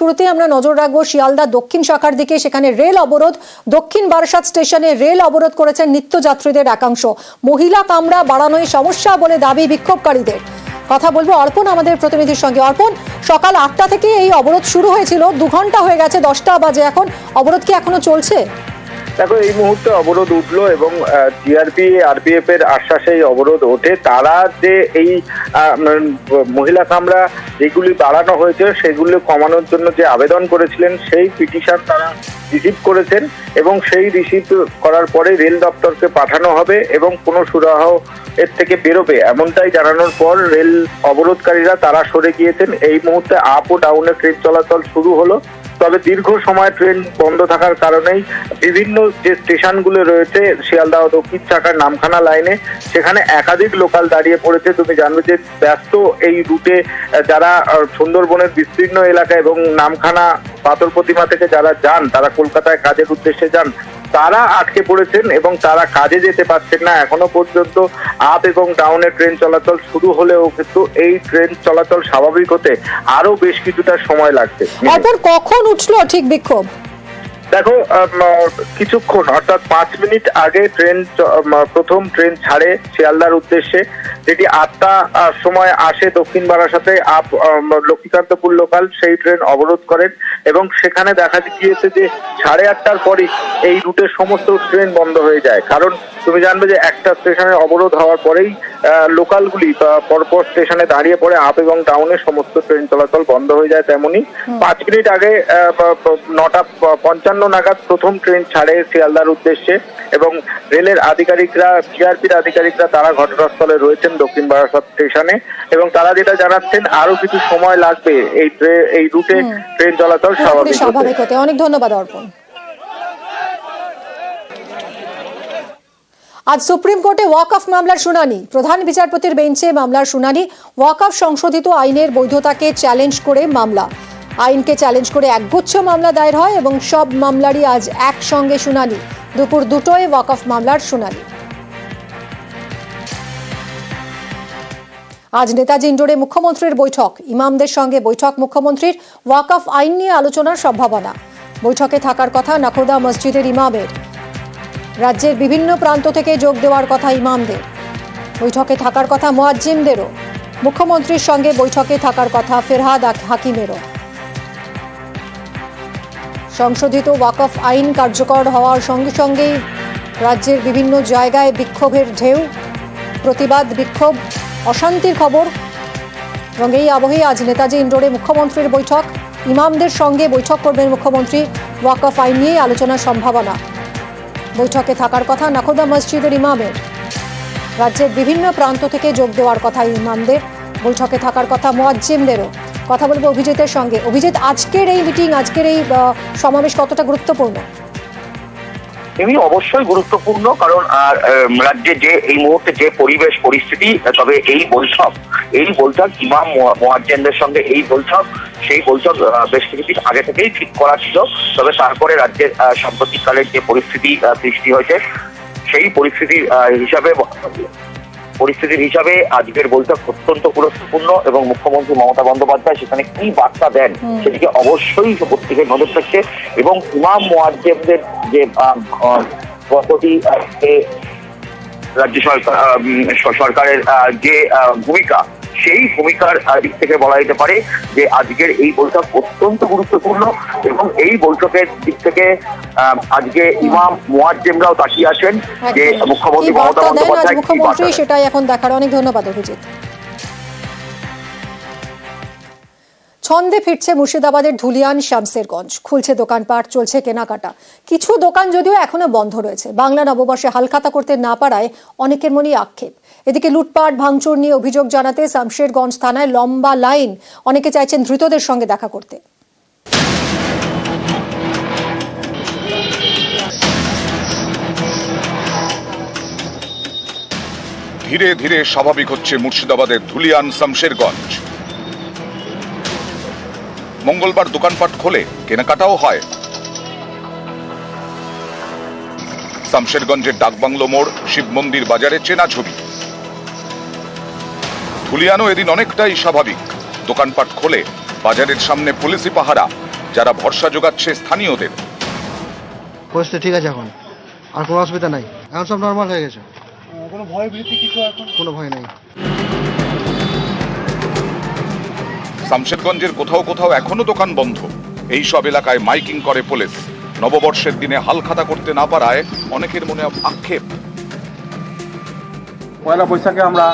শুরুতে আমরা নজর রাখবো শিয়ালদা দক্ষিণ শাখার দিকে। সেখানে রেল অবরোধ, দক্ষিণ বারাসাত স্টেশনে রেল অবরোধ করেছেন নিত্যযাত্রীদের একাংশ। মহিলা কামরা বাড়ানোই সমস্যা বলে দাবি বিক্ষোভকারীদের। কথা বলবো অর্পণ আমাদের প্রতিনিধির সঙ্গে। অর্পণ, সকাল 8টা থেকে এই অবরোধ শুরু হয়েছিল, 2 ঘন্টা হয়ে গেছে, 10টা বাজে এখন। অবরোধ কি এখনো চলছে? দেখো, এই মুহূর্তে অবরোধ উঠলো এবং জিআরপি আরপিএফ এর আশ্বাসে এই অবরোধ ওঠে। তারা যে এই মহিলা কামরা যেগুলি বাড়ানো হয়েছে সেগুলি কমানোর জন্য যে আবেদন করেছিলেন সেই পিটিশন তারা রিসিভ করেছেন এবং সেই রিসিভ করার পরে রেল দপ্তরকে পাঠানো হবে এবং কোনো সুরাহ এর থেকে বেরোবে এমনটাই জানানোর পর রেল অবরোধকারীরা তারা সরে গিয়েছেন। এই মুহূর্তে আপ ও ডাউনে ট্রেন চলাচল শুরু হলো। তবে দীর্ঘ সময় ট্রেন বন্ধ থাকার কারণেই বিভিন্ন যে স্টেশনগুলো রয়েছে শিয়ালদা ও দক্ষিণ শাখার নামখানা লাইনে, সেখানে একাধিক লোকাল দাঁড়িয়ে পড়েছে। তুমি জানবে যে ব্যস্ত এই রুটে যারা সুন্দরবনের বিস্তীর্ণ এলাকা এবং নামখানা পাথর প্রতিমা থেকে যারা যান, তারা কলকাতায় কাজের উদ্দেশ্যে যান, তারা আটকে পড়েছেন এবং তারা কাজে যেতে পারছেন না। এখনো পর্যন্ত আপ এবং ডাউনে ট্রেন চলাচল শুরু হলেও কিন্তু এই ট্রেন চলাচল স্বাভাবিক হতে আরো বেশ কিছুটা সময় লাগবে। কখন উঠলো ঠিক বিক্ষোভ? দেখো, কিছুক্ষণ অর্থাৎ 5 মিনিট আগে প্রথম ট্রেন ছাড়ে শিয়ালদার উদ্দেশ্যে, যেটি 8টার সময় আসে দক্ষিণ বারাসাতে আপ লক্ষ্মীকান্তপুর লোকাল। সেই ট্রেন অবরোধ করেন এবং সেখানে দেখা গিয়েছে যে 8:30টার পরই এই রুটের সমস্ত ট্রেন বন্ধ হয়ে যায়। কারণ তুমি জানবে যে একটা স্টেশনে অবরোধ হওয়ার পরেই লোকালগুলি পরপর স্টেশনে দাঁড়িয়ে পড়ে আপ এবং ডাউনে সমস্ত ট্রেন চলাচল বন্ধ হয়ে যায়। তেমনি 5 মিনিট আগে 9:55 নাগাদ প্রথম ট্রেন ছাড়ে শিয়ালদার উদ্দেশ্যে এবং রেলের আধিকারিকরা, জিআরপির আধিকারিকরা তারা ঘটনাস্থলে রয়েছেন দক্ষিণ বারাসাত স্টেশনে এবং তারা যেটা জানাচ্ছেন আরো কিছু সময় লাগবে এই রুটে ট্রেন চলাচল স্বাভাবিক হতে। অনেক ধন্যবাদ অর্পণ। আজ সুপ্রিম কোর্টে ওয়াকফ মামলার শুনানি। প্রধান বিচারপতির বেঞ্চে মামলার শুনানি। ওয়াকফ সংশোধিত আইনের বৈধতাকে চ্যালেঞ্জ করে মামলা। আইনকে চ্যালেঞ্জ করে একগুচ্ছ মামলা দায়ের হয় এবং সব মামলারই আজ একসঙ্গে শুনানি। দুপুর 2টোয় ওয়াকফ মামলার শুনানি। আজ নেতাজি ইন্ডোরে মুখ্যমন্ত্রীর বৈঠক। ইমামদের সঙ্গে বৈঠক মুখ্যমন্ত্রীর। ওয়াকফ আইন নিয়ে আলোচনার সম্ভাবনা। বৈঠকে থাকার কথা নাখোদা মসজিদের ইমামের। রাজ্যের বিভিন্ন প্রান্ত থেকে যোগ দেওয়ার কথা ইমামদের। বৈঠকে থাকার কথা মুয়াজ্জিনদেরও। মুখ্যমন্ত্রীর সঙ্গে বৈঠকে থাকার কথা ফেরহাদ হাকিমেরও। সংশোধিত ওয়াকফ আইন কার্যকর হওয়ার সঙ্গে সঙ্গেই রাজ্যের বিভিন্ন জায়গায় বিক্ষোভের ঢেউ, প্রতিবাদ, বিক্ষোভ, অশান্তির খবর। এবং এই আবহে আজ নেতাজি ইন্ডোরে মুখ্যমন্ত্রীর বৈঠক। ইমামদের সঙ্গে বৈঠক করবেন মুখ্যমন্ত্রী। ওয়াকফ আইন নিয়ে আলোচনার সম্ভাবনা। বৈঠকে থাকার কথা নাখোদা মসজিদের ইমামের। রাজ্যের বিভিন্ন প্রান্ত থেকে যোগ দেওয়ার কথা ইমামদের। বৈঠকে থাকার কথা মুয়াজ্জিনদেরও। কথা বলবো অভিজিতের সঙ্গে। অভিজিৎ, আজকের এই মিটিং, আজকের এই সমাবেশ কতটা গুরুত্বপূর্ণ? অবশ্যই গুরুত্বপূর্ণ, কারণ রাজ্যে যে এই মুহূর্তে যে পরিস্থিতি, তবে এই বৈঠক ইমাম মুয়াজ্জিনদের সঙ্গে সেই বৈঠক বেশ কিছুদিন আগে থেকেই ঠিক করা ছিল। তবে তারপরে রাজ্যের সাম্প্রতিককালের যে পরিস্থিতি সৃষ্টি হয়েছে, সেই পরিস্থিতির হিসাবে আজকের বৈঠক অত্যন্ত গুরুত্বপূর্ণ এবং মুখ্যমন্ত্রী মমতা বন্দ্যোপাধ্যায় সেখানে কি বার্তা দেন সেদিকে অবশ্যই প্রত্যেকের নজর থাকছে। এবং ইমাম মুয়াজ্জিনদের যে রাজ্য সরকারের যে ভূমিকা, সেই ভূমিকার দিক থেকে বলা যেতে পারে যে আজকের এই বৈঠক অত্যন্ত গুরুত্বপূর্ণ এবং এই বৈঠকের দিক থেকে আজকে ইমাম মুয়াজ্জিনরাও তাকিয়ে আছেন যে মুখ্যমন্ত্রী মমতা বন্দ্যোপাধ্যায় কি বার্তা দেন। সেটাই এখন দেখার। অনেক ধন্যবাদ অভিজিৎ। ছন্দে ফিরছে মুর্শিদাবাদের ধুলিয়ান শামসেরগঞ্জ। খুলছে দোকানপাট, চলছে কেনাকাটা। কিছু দোকান যদিও এখনো বন্ধ রয়েছে। বাংলা নববর্ষে হালখাতা করতে না পারায় অনেকের মনেই আক্ষেপ। এদিকে লুটপাট, ভাঙচুর নিয়ে অভিযোগ জানাতে শামশেরগঞ্জ থানায় লম্বা লাইন। অনেকে চাইছেন ধৃতদের সঙ্গে দেখা করতে। ধীরে ধীরে স্বাভাবিক হচ্ছে মুর্শিদাবাদের ধুলিয়ান শামশেরগঞ্জ। মঙ্গলবার দোকানপাট খোলে, কেনাকাটাও হয়। শামশেরগঞ্জের ডাকবাংলো মোড়, শিব মন্দির বাজারে চেনা ছবি। ধুলিয়ানও এদিন অনেকটাই স্বাভাবিক। দোকানপাট খোলে, বাজারের সামনে পুলিশি পাহারা, যারা ভরসা যোগাচ্ছে স্থানীয়দের। পরিস্থিতি ঠিক আছে এখন, আর কোনো অসুবিধা নাই, এখন সব নর্মাল হয়ে গেছে। কোনো ভয় ভীতি কিছু এখন কোনো ভয় নাই। শামশেরগঞ্জের কোথাও কোথাও এখনো দোকান বন্ধ। এই সব এলাকায় মাইকিং করে পুলিশ। নববর্ষের দিনে হালখাতা করতে না পারায় অনেকের মনে আক্ষেপ। পয়লা বৈশাখে আমরা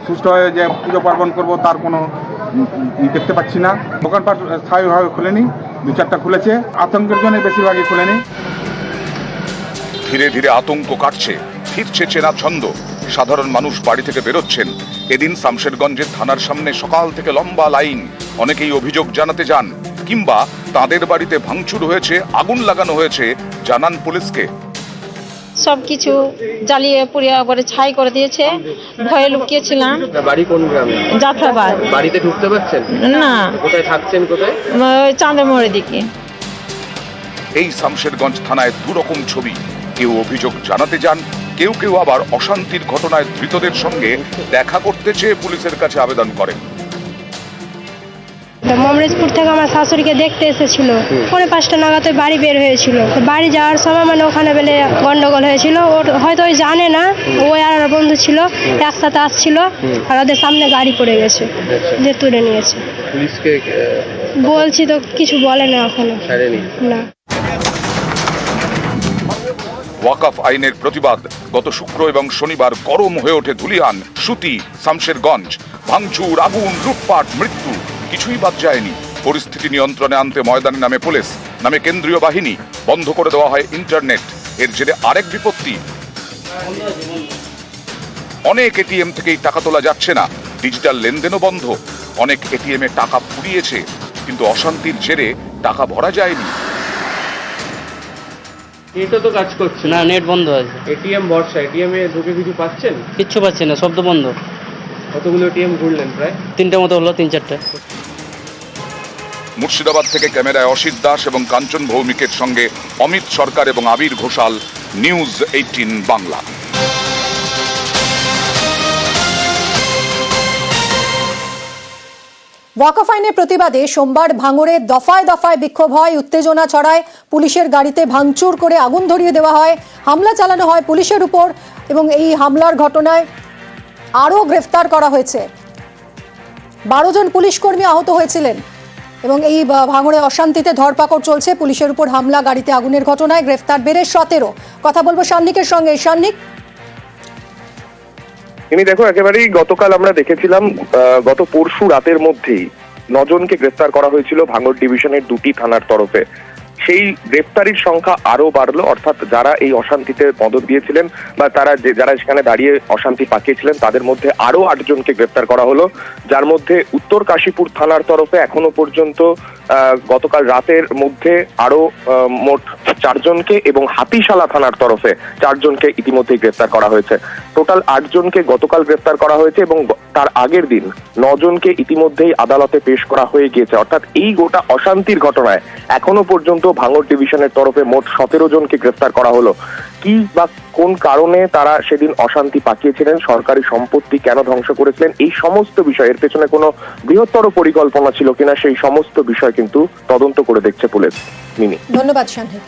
সুস্থ হয়ে যে পুজো পার্বণ করবো তার কোনো দেখতে পাচ্ছি না। দোকানপাট স্থায়ীভাবে খুলেনি, 2-4টা খুলেছে, আতঙ্কের জন্য বেশিরভাগই খুলেনি। ধীরে ধীরে আতঙ্ক কাটছে, ফিরছে চেনা ছন্দ। সাধারণ মানুষ বাড়ি থেকে বেরোচ্ছেন। এদিন শামশেরগঞ্জের থানার সামনে সকাল থেকে লম্বা লাইন। অনেকেই অভিযোগ জানাতে যান, কিংবা তাদের বাড়িতে ভাঙচুর হয়েছে, আগুন লাগানো হয়েছে, জানান পুলিশকে। সবকিছু জ্বালিয়ে পুড়িয়ে করে ছাই করে দিয়েছে। ভয়ে লুকিয়েছিলাম। বাড়ি কোন গ্রামে? জাফরাবাদ। বাড়িতে ঢুকতে পারছেন না। কোথায় থাকছেন? কোথায়? ওই চাঁদের মোড়ের দিকে। এই শামশেরগঞ্জ থানায় দুরকম ছবি। কেউ অভিযোগ জানাতে যান, কেউ কেউ আবার অশান্তির ঘটনায় ধৃতদের সঙ্গে দেখা করতে চেয়ে পুলিশের কাছে আবেদন করেন। মমরেজপুর থেকে আমার শাশুড়িকে দেখতে এসেছিল, 5:30 নাগাদ বাড়ি বের হয়েছিল। তো বাড়ি যাওয়ার সময় মানে ওখানে বেলে গন্ডগোল হয়েছিল। ওর হয়তো ওই জানে না, ওই আর বন্ধু ছিল একসাথে আসছিল, আর ওদের সামনে গাড়ি পড়ে গেছে, যে তুলে নিয়েছে। পুলিশকে বলছি তো কিছু বলে না এখনো। ছাড়েনি না। ওয়াকফ আইনের প্রতিবাদ। গত শুক্র এবং শনিবার গরম হয়ে ওঠে ধুলিয়ান, সুতি, শামশেরগঞ্জ। ভাঙচুর, আগুন, লুটপাট, মৃত্যু কিছুই বাদ যায়নি। পরিস্থিতি নিয়ন্ত্রণে আনতে ময়দানে নামে পুলিশ, নামে কেন্দ্রীয় বাহিনী। বন্ধ করে দেওয়া হয় ইন্টারনেট। এর জেরে আরেক বিপত্তি, অনেক এটিএম থেকেই টাকা তোলা যাচ্ছে না। ডিজিটাল লেনদেনও বন্ধ। অনেক এটিএমে টাকা ফুরিয়েছে, কিন্তু অশান্তির জেরে টাকা ভরা যায়নি। এটা তো কাজ করছে না, নেট বন্ধ আছে। এটিএম বর্ষা, এটিএম এ ঢুকে কিছু পাচ্ছেন? কিচ্ছু পাচ্ছি না, শব্দ বন্ধ। কতগুলো এটিএম ঘুরলেন? প্রায় 3টে মতো হলো, 3-4টে। মুর্শিদাবাদ থেকে ক্যামেরায় অসিত দাস এবং কাঞ্চন ভৌমিকের সঙ্গে অমিত সরকার এবং আবির ঘোষাল, নিউজ 18 বাংলা। ওয়াকফ আইনের প্রতিবাদে সোমবার ভাঙড়ে দফায় দফায় বিক্ষোভ হয়, উত্তেজনা ছড়ায়। পুলিশের গাড়িতে ভাঙচুর করে আগুন ধরিয়ে দেওয়া হয়, হামলা চালানো হয় পুলিশের উপর, এবং এই হামলার ঘটনায় আরও গ্রেফতার করা হয়েছে। 12 জন পুলিশ কর্মী আহত হয়েছিলেন, এবং এই ভাঙড়ে অশান্তিতে ধরপাকড় চলছে। পুলিশের উপর হামলা, গাড়িতে আগুনের ঘটনায় গ্রেফতার বেড়ে 17। কথা বলবো সান্নিকের সঙ্গে। সান্নিক, দেখো, একেবারেই গতকাল আমরা দেখেছিলাম গত পরশু রাতের মধ্যেই 9 জনকে গ্রেফতার করা হয়েছিল ভাঙড় ডিভিশনের 2টি থানার তরফে। সেই গ্রেফতারির সংখ্যা আরো বাড়লো, অর্থাৎ যারা এই অশান্তিতে মদত দিয়েছিলেন বা যারা সেখানে দাঁড়িয়ে অশান্তি পাকিয়েছিলেন তাদের মধ্যে আরো 8 জনকে গ্রেফতার করা হলো, যার মধ্যে উত্তর কাশীপুর থানার তরফে এখনো পর্যন্ত গতকাল রাতের মধ্যে আরো মোট 4 জনকে এবং হাতিশালা থানার তরফে 4 জনকে ইতিমধ্যেই গ্রেফতার করা হয়েছে। টোটাল 8 জনকে গতকাল গ্রেফতার করা হয়েছে এবং তার আগের দিন 9 জনকে ইতিমধ্যেই আদালতে পেশ করা হয়ে গিয়েছে। অর্থাৎ এই গোটা অশান্তির ঘটনায় এখনো পর্যন্ত ভাঙড় ডিভিশনের তরফে মোট 17 জনকে গ্রেফতার করা হলো। কি বা কোন কারণে তারা সেদিন অশান্তি পাকিয়েছিলেন, সরকারি সম্পত্তি কেন ধ্বংস করেছিলেন, এই সমস্ত বিষয়ের পেছনে কোনো বৃহত্তর পরিকল্পনা ছিল কিনা, সেই সমস্ত বিষয় কিন্তু তদন্ত করে দেখছে পুলিশ। মিনি, ধন্যবাদ সান্নিক।